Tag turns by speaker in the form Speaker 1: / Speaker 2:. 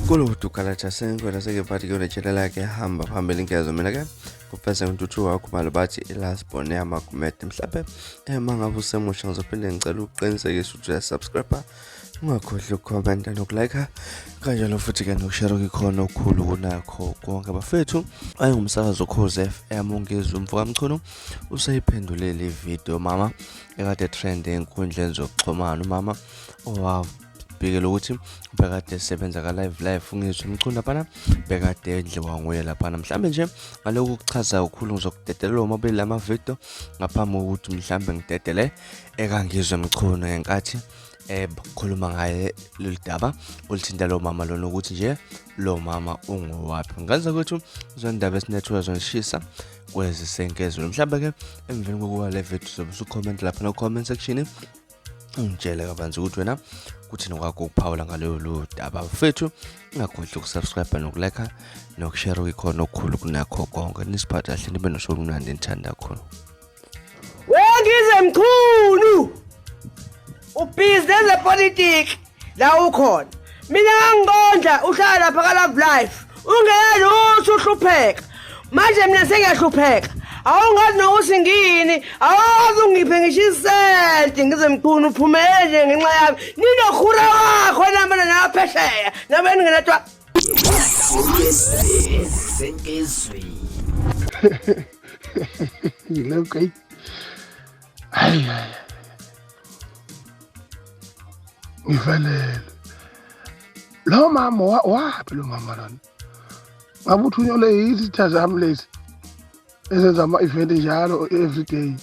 Speaker 1: Kulutu kalacha sengo na sege pati kwenye channel yake hamba phambili ngezo mina ke kupesa ngituthu wakho bathi ilast bone yama kumete mhlape mangabe usemusha ngizophinde ngicela uqinisekise ukuthi uyasubscribe ungakhohlwa ucomment nokulike kanjalo futhi ke nokushare ikhona okukhulu kunakho konke bafethu ayingumsakazo ukhoze FM Ngizwe Mchunu useziphendulele ivideo mama ekade trend enkundleni zokuxhumana mama bikela ukuthi bekade sebenza ka live Ngizwe Mchunu lapha bekade endliwa nguye lapha mhlambe nje ngaloku kuchaza ukukhulu ngizokudedelela omabili lama video ngaphambi kokuthi mhlambe ngidedele Ngizwe Mchunu ngenkathi khuluma ngaye lelidaba ulithinta lo mama lona ukuthi nje lo mama ungowaphi ngaza ukuthi uzondaba esinethiwe zonishisa kwezisenkezelo mhlambe ke emveni kokuba le video sobe ucomment lapha no comment section ungitshele kabanzi ukuthi wena kuthi nokwakho ukuphawula ngaleyo daba fethu ungakhohlwa ukusubscribe nokulike nokushare ikhona okukhulu kunakho konke nisiphathe kahle nibe nosuku mnandi nithanda kakhulu
Speaker 2: Ngizwe Mchunu ubusiness politics la ukhona mina ngangondla uhlala lapha ka live ungeyalutho uhlupheka manje mina sengiyahlupheka awungazi nokuthi ngini awazi ungiphe ngisho isenti Ngizwe Mchunu uphumelele ngenxa yami ninokhura wakho namana naphesheya nabeni nginatwa
Speaker 3: Sengizwe okay ay ngifanele lo mama waphi lo mama lona ngabe uthunyole izitha zami lezi ezenza ama event njalo every day